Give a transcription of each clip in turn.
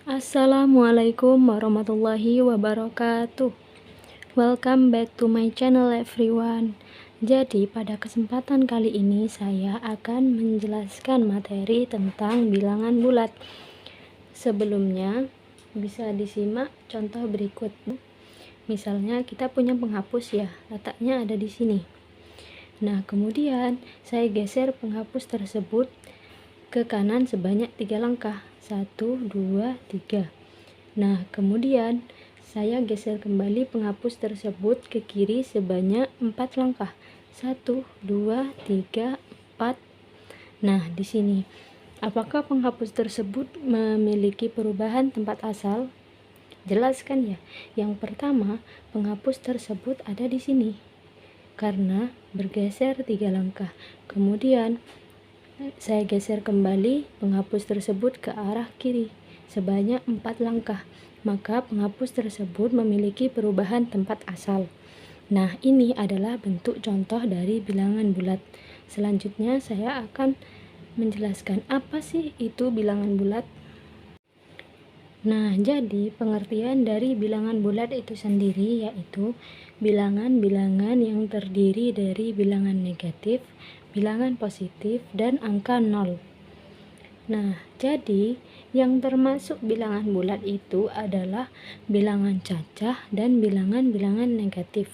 Assalamualaikum warahmatullahi wabarakatuh. Welcome back to my channel everyone. Jadi pada kesempatan kali ini saya akan menjelaskan materi tentang bilangan bulat. Sebelumnya bisa disimak contoh berikut. Misalnya kita punya penghapus ya, letaknya ada di sini. Nah, kemudian saya geser penghapus tersebut ke kanan sebanyak 3 langkah. 1, 2, 3. Nah, kemudian saya geser kembali penghapus tersebut ke kiri sebanyak 4 langkah. 1, 2, 3, 4. Nah, di sini apakah penghapus tersebut memiliki perubahan tempat asal? Jelas kan ya? Yang pertama, penghapus tersebut ada di sini karena bergeser 3 langkah. Kemudian saya geser kembali penghapus tersebut ke arah kiri sebanyak 4 langkah, maka penghapus tersebut memiliki perubahan tempat asal. Nah, ini adalah bentuk contoh dari bilangan bulat. Selanjutnya saya akan menjelaskan apa sih itu bilangan bulat. Nah, jadi pengertian dari bilangan bulat itu sendiri yaitu bilangan-bilangan yang terdiri dari bilangan negatif, bilangan positif, dan angka 0. Nah, jadi yang termasuk bilangan bulat itu adalah bilangan cacah dan bilangan-bilangan negatif.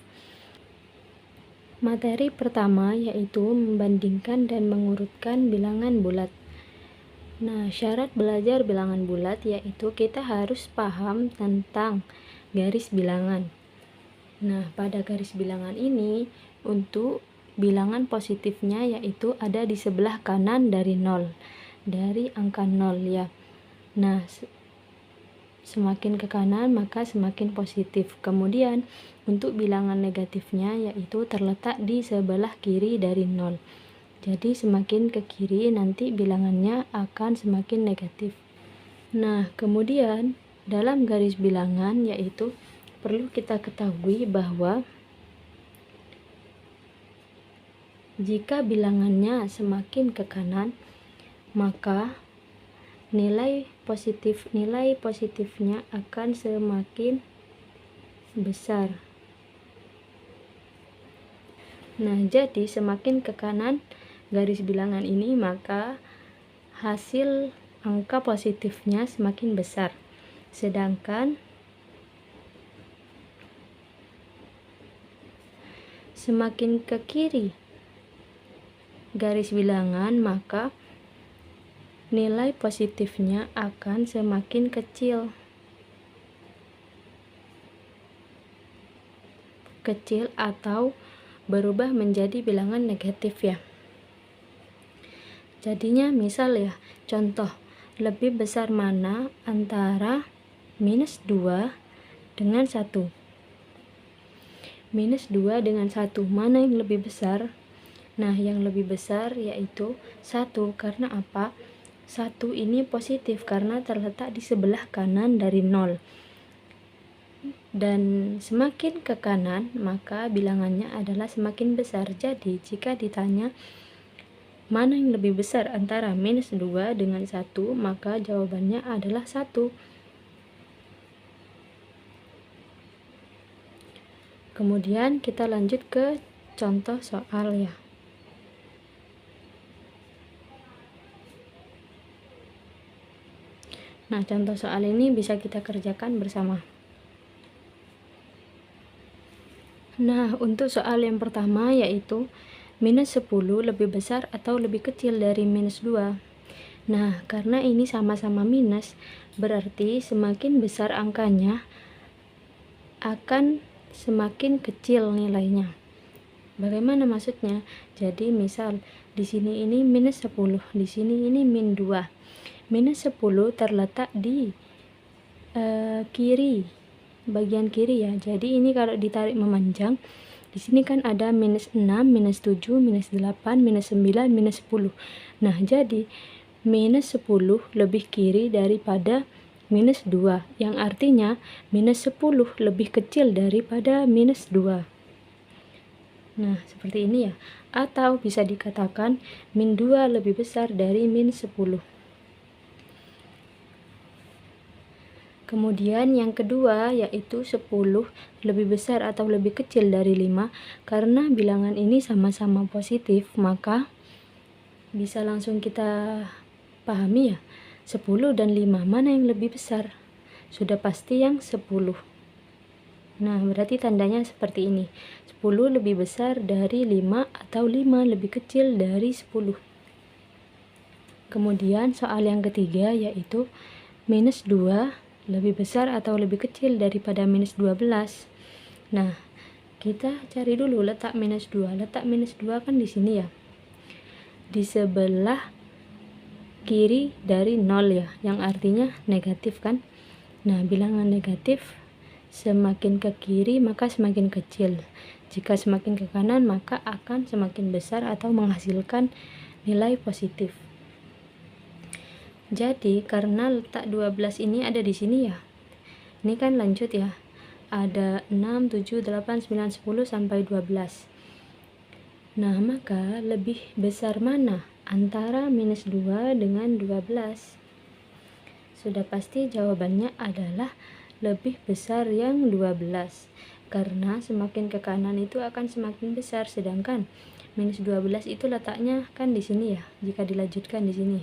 Materi pertama yaitu membandingkan dan mengurutkan bilangan bulat. Nah, syarat belajar bilangan bulat yaitu kita harus paham tentang garis bilangan. Nah, pada garis bilangan ini untuk bilangan positifnya yaitu ada di sebelah kanan dari 0, dari angka 0 ya. Nah, semakin ke kanan maka semakin positif. Kemudian untuk bilangan negatifnya yaitu terletak di sebelah kiri dari 0. Jadi semakin ke kiri nanti bilangannya akan semakin negatif. Nah, kemudian dalam garis bilangan yaitu perlu kita ketahui bahwa jika bilangannya semakin ke kanan, maka nilai positifnya akan semakin besar. Nah, jadi semakin ke kanan garis bilangan ini maka hasil angka positifnya semakin besar. Sedangkan semakin ke kiri garis bilangan maka nilai positifnya akan semakin kecil atau berubah menjadi bilangan negatif ya. Jadinya misal ya, contoh lebih besar mana antara minus 2 dengan 1. Minus 2 dengan 1 mana yang lebih besar? Nah, yang lebih besar yaitu 1. Karena apa? 1 ini positif karena terletak di sebelah kanan dari 0. Dan semakin ke kanan maka bilangannya adalah semakin besar. Jadi jika ditanya mana yang lebih besar antara minus 2 dengan 1, maka jawabannya adalah 1. Kemudian kita lanjut ke contoh soal ya. Nah, contoh soal ini bisa kita kerjakan bersama. Nah, untuk soal yang pertama yaitu minus 10 lebih besar atau lebih kecil dari minus 2. Nah, karena ini sama-sama minus, berarti semakin besar angkanya akan semakin kecil nilainya. Bagaimana maksudnya? Jadi misal di sini ini minus 10, di sini ini min 2. Minus 10 terletak di kiri, bagian kiri ya. Jadi ini kalau ditarik memanjang, di sini kan ada minus 6, minus 7, minus 8, minus 9, minus 10. Nah, jadi minus 10 lebih kiri daripada minus 2, yang artinya minus 10 lebih kecil daripada minus 2. Nah, seperti ini ya. Atau bisa dikatakan min 2 lebih besar dari min 10. Kemudian yang kedua yaitu 10 lebih besar atau lebih kecil dari 5. Karena bilangan ini sama-sama positif, maka bisa langsung kita pahami ya, 10 dan 5 mana yang lebih besar? Sudah pasti yang 10. Nah, berarti tandanya seperti ini. 10 lebih besar dari 5 atau 5 lebih kecil dari 10. Kemudian soal yang ketiga yaitu minus 2 lebih besar atau lebih kecil daripada minus 12. Nah, kita cari dulu letak minus 2. Letak minus 2 kan di sini ya. Di sebelah kiri dari 0 ya, yang artinya negatif kan. Nah, bilangan negatif semakin ke kiri maka semakin kecil. Jika semakin ke kanan maka akan semakin besar atau menghasilkan nilai positif. Jadi karena letak 12 ini ada di sini ya. Ini kan lanjut ya. Ada 6, 7, 8, 9, 10 sampai 12. Nah, maka lebih besar mana antara minus 2 dengan 12? Sudah pasti jawabannya adalah lebih besar yang 12. Karena semakin ke kanan itu akan semakin besar, sedangkan minus 12 itu letaknya kan di sini ya, jika dilanjutkan di sini.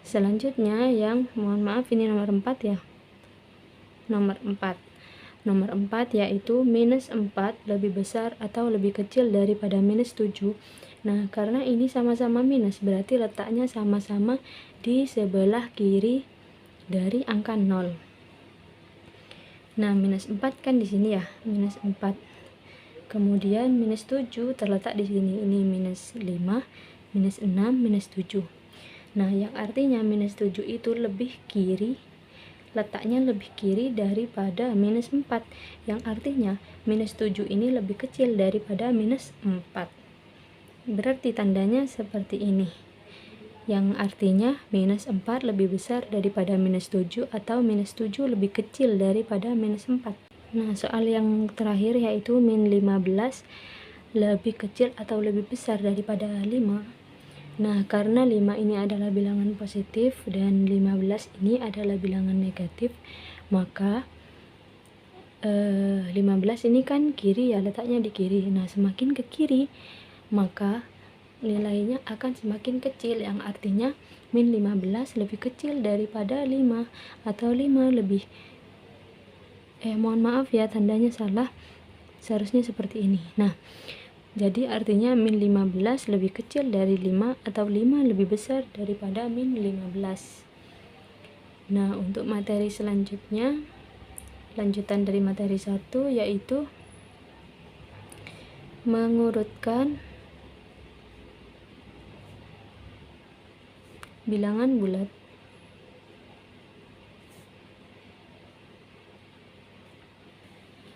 Selanjutnya yang mohon maaf ini nomor 4 ya. Nomor 4 yaitu minus 4 lebih besar atau lebih kecil daripada minus 7. Nah, karena ini sama-sama minus, berarti letaknya sama-sama di sebelah kiri dari angka 0. Nah, minus 4 kan di sini ya, minus 4. Kemudian minus 7 terletak di sini, ini minus 5, minus 6, minus 7. Nah, yang artinya minus 7 itu lebih kiri, letaknya lebih kiri daripada minus 4. Yang artinya minus 7 ini lebih kecil daripada minus 4. Berarti tandanya seperti ini. Yang artinya minus 4 lebih besar daripada minus 7 atau minus 7 lebih kecil daripada minus 4. Nah, soal yang terakhir yaitu min 15 lebih kecil atau lebih besar daripada 5. Nah, karena 5 ini adalah bilangan positif dan 15 ini adalah bilangan negatif, maka 15 ini kan kiri ya, letaknya di kiri. Nah, semakin ke kiri, maka nilainya akan semakin kecil, yang artinya min 15 lebih kecil daripada 5 atau 5 lebih mohon maaf ya, tandanya salah. Seharusnya seperti ini. Nah, jadi artinya min 15 lebih kecil dari 5 atau 5 lebih besar daripada min 15. Nah, untuk materi selanjutnya, lanjutan dari materi 1 yaitu mengurutkan bilangan bulat.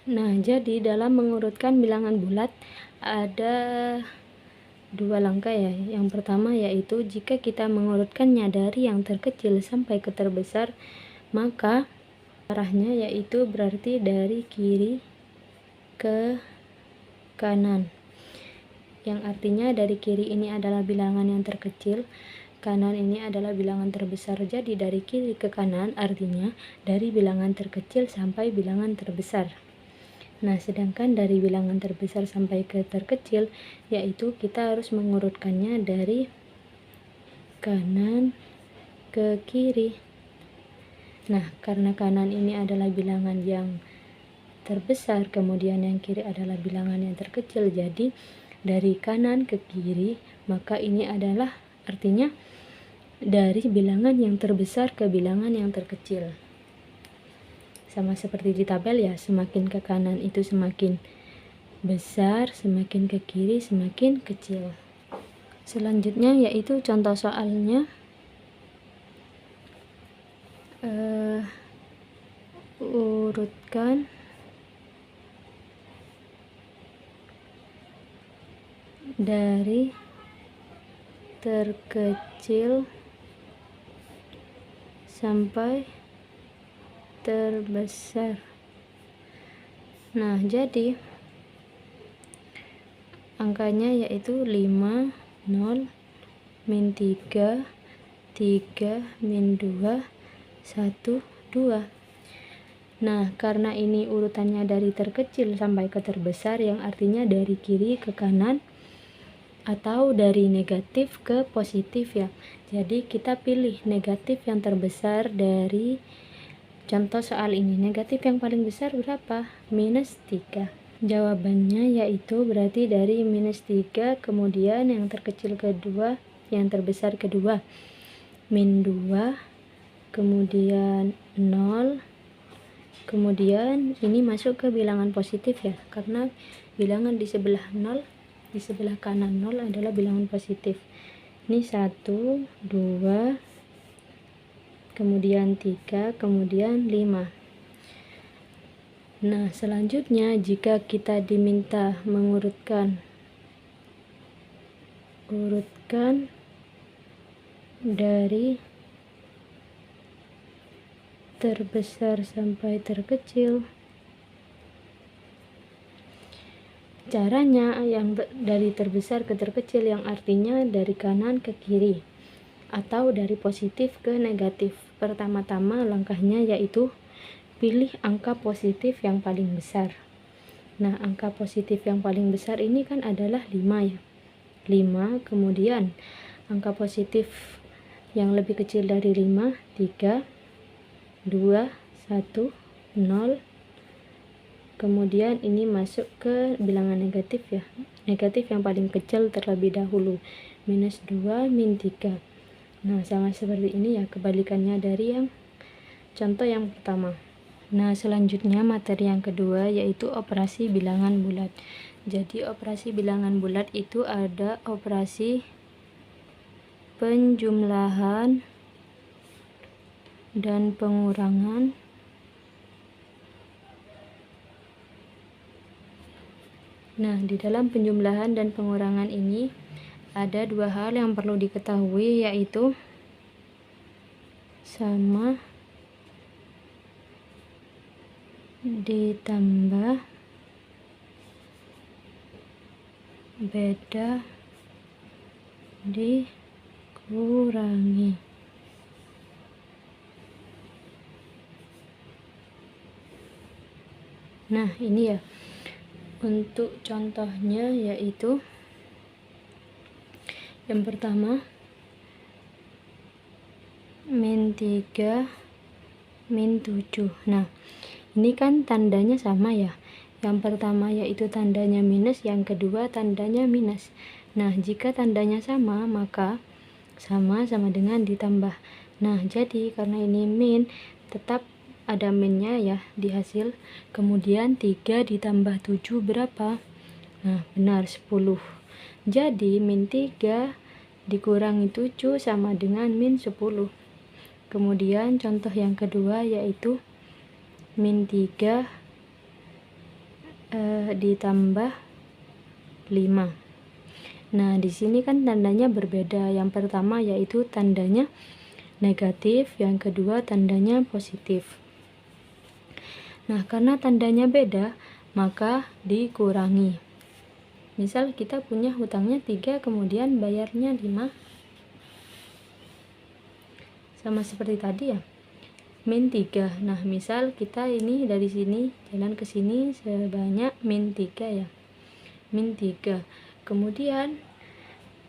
Nah, jadi dalam mengurutkan bilangan bulat ada dua langkah ya. Yang pertama yaitu jika kita mengurutkannya dari yang terkecil sampai ke terbesar, maka arahnya yaitu berarti dari kiri ke kanan. Yang artinya dari kiri ini adalah bilangan yang terkecil, kanan ini adalah bilangan terbesar. Jadi dari kiri ke kanan artinya dari bilangan terkecil sampai bilangan terbesar. Nah, sedangkan dari bilangan terbesar sampai ke terkecil, yaitu kita harus mengurutkannya dari kanan ke kiri. Nah, karena kanan ini adalah bilangan yang terbesar, kemudian yang kiri adalah bilangan yang terkecil, jadi dari kanan ke kiri, maka ini adalah artinya dari bilangan yang terbesar ke bilangan yang terkecil. Sama seperti di tabel ya, semakin ke kanan itu semakin besar, semakin ke kiri semakin kecil. Selanjutnya yaitu contoh soalnya. Urutkan dari terkecil sampai terbesar. Nah, jadi angkanya yaitu 5, 0, min 3, 3, min 2, 1, 2. Nah, karena ini urutannya dari terkecil sampai ke terbesar, yang artinya dari kiri ke kanan atau dari negatif ke positif ya. Jadi kita pilih negatif yang terbesar dari contoh soal ini. Negatif yang paling besar berapa? -3. Jawabannya yaitu berarti dari -3, kemudian yang terkecil kedua, yang terbesar kedua, -2, kemudian 0, kemudian ini masuk ke bilangan positif ya, karena bilangan di sebelah 0, di sebelah kanan 0 adalah bilangan positif. Ini 1, 2, kemudian 3, kemudian 5. Nah, selanjutnya jika kita diminta mengurutkan dari terbesar sampai terkecil, caranya yang dari terbesar ke terkecil, yang artinya dari kanan ke kiri atau dari positif ke negatif. Pertama-tama langkahnya yaitu pilih angka positif yang paling besar. Nah, angka positif yang paling besar ini kan adalah 5 ya. 5, kemudian angka positif yang lebih kecil dari 5, 3, 2, 1, 0. Kemudian ini masuk ke bilangan negatif ya. Negatif yang paling kecil terlebih dahulu. -2, -3. Nah, sama seperti ini ya, kebalikannya dari yang contoh yang pertama. Nah, selanjutnya materi yang kedua yaitu operasi bilangan bulat. Jadi operasi bilangan bulat itu ada operasi penjumlahan dan pengurangan, nah di dalam penjumlahan dan pengurangan ini ada dua hal yang perlu diketahui, yaitu sama ditambah, beda dikurangi. Nah, ini ya untuk contohnya, yaitu yang pertama -3, -7. Nah, ini kan tandanya sama ya. Yang pertama yaitu tandanya minus, yang kedua tandanya minus. Nah, jika tandanya sama, maka sama dengan ditambah. Nah, jadi karena ini min, tetap ada minnya ya di hasil. Kemudian 3 ditambah 7 berapa? Nah, benar 10. Jadi -3 dikurangi 7 sama dengan -10. Kemudian contoh yang kedua yaitu -3 ditambah 5. Nah, di sini kan tandanya berbeda. Yang pertama yaitu tandanya negatif, yang kedua tandanya positif. Nah, karena tandanya beda, maka dikurangi. Misal kita punya hutangnya 3, kemudian bayarnya 5. Sama seperti tadi ya, -3. Nah, misal kita ini dari sini jalan ke sini sebanyak -3 ya. -3. Kemudian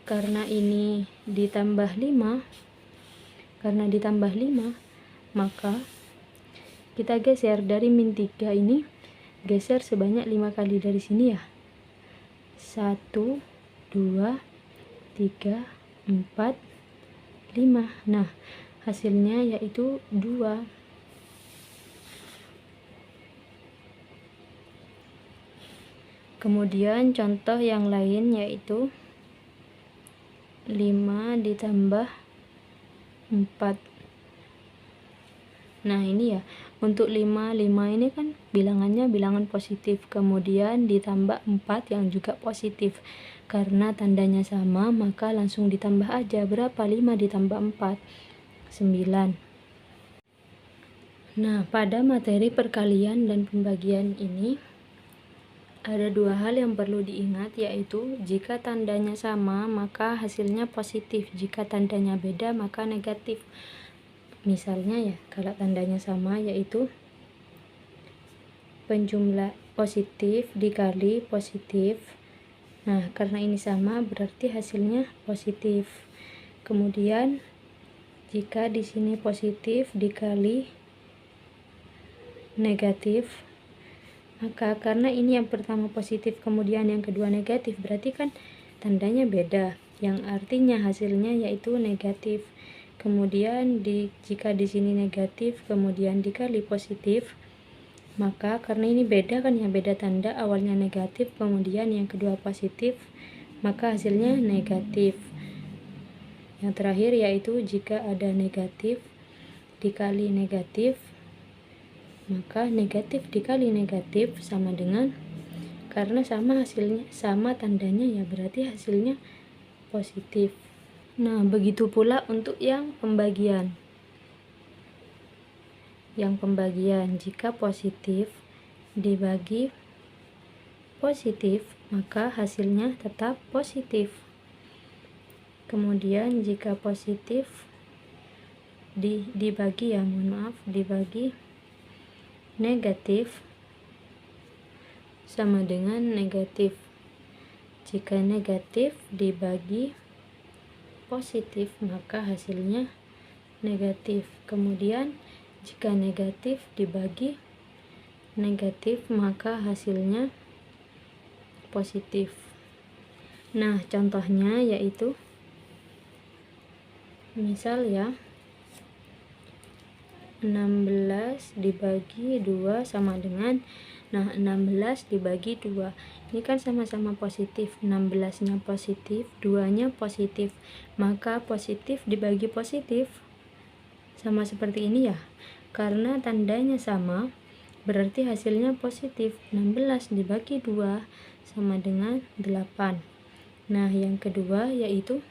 karena ini ditambah 5, maka kita geser dari -3 ini, geser sebanyak 5 kali dari sini ya. 1, 2, 3, 4, 5. Nah, hasilnya yaitu 2. Kemudian contoh yang lain yaitu 5 ditambah 4. Nah, ini ya, untuk 5 ini kan bilangannya bilangan positif, kemudian ditambah 4 yang juga positif. Karena tandanya sama, maka langsung ditambah aja. Berapa? 5 ditambah 4, 9. Nah, pada materi perkalian dan pembagian ini ada dua hal yang perlu diingat, yaitu jika tandanya sama maka hasilnya positif, jika tandanya beda maka negatif. Misalnya ya, kalau tandanya sama yaitu penjumlah positif dikali positif. Nah, karena ini sama berarti hasilnya positif. Kemudian jika di sini positif dikali negatif, maka karena ini yang pertama positif kemudian yang kedua negatif, berarti kan tandanya beda, yang artinya hasilnya yaitu negatif. Kemudian jika di sini negatif kemudian dikali positif, maka karena ini beda kan ya, beda tanda, awalnya negatif kemudian yang kedua positif, maka hasilnya negatif. Yang terakhir yaitu jika ada negatif dikali negatif, maka negatif dikali negatif sama dengan, karena sama hasilnya, sama tandanya ya, berarti hasilnya positif. Nah, begitu pula untuk yang pembagian. Yang pembagian, jika positif dibagi positif, maka hasilnya tetap positif. Kemudian jika positif dibagi dibagi negatif, sama dengan negatif. Jika negatif dibagi positif, maka hasilnya negatif. Kemudian jika negatif dibagi negatif, maka hasilnya positif. Nah, contohnya yaitu misal ya, 16 dibagi 2 sama dengan, nah 16 dibagi 2 ini kan sama-sama positif, 16 nya positif, 2 nya positif, maka positif dibagi positif sama seperti ini ya, karena tandanya sama berarti hasilnya positif. 16 dibagi 2 sama dengan 8. Nah, yang kedua yaitu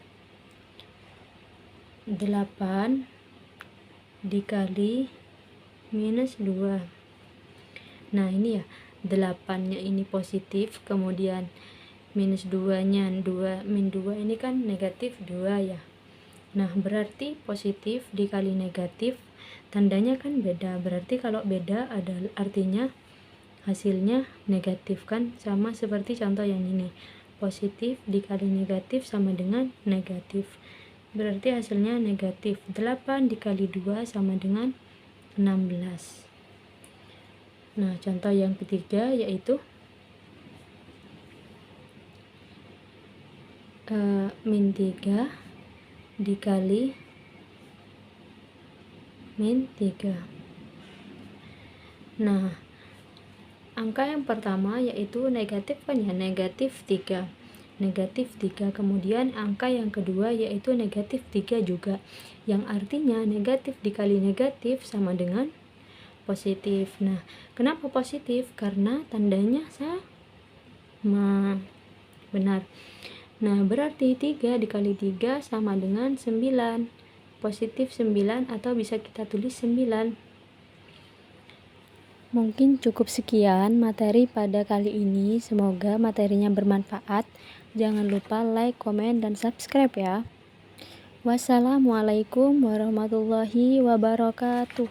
8 dikali minus 2. Nah, ini ya, 8 nya ini positif, kemudian minus 2 nya 2 min 2 ini kan negatif 2 ya. Nah, berarti positif dikali negatif, tandanya kan beda, berarti kalau beda ada artinya hasilnya negatif kan, sama seperti contoh yang ini, positif dikali negatif sama dengan negatif, berarti hasilnya negatif. 8 dikali 2 sama dengan 16. Nah, contoh yang ketiga yaitu min 3 dikali min 3. Nah, angka yang pertama yaitu negatif kan ya, negatif 3. Negatif 3, kemudian angka yang kedua yaitu negatif 3 juga, yang artinya negatif dikali negatif sama dengan positif. Nah, kenapa positif? Karena tandanya sama. Benar. Nah, berarti 3 dikali 3 sama dengan 9. Positif 9 atau bisa kita tulis 9. Mungkin cukup sekian materi pada kali ini. Semoga materinya bermanfaat. Jangan lupa like, komen, dan subscribe ya. Wassalamualaikum warahmatullahi wabarakatuh.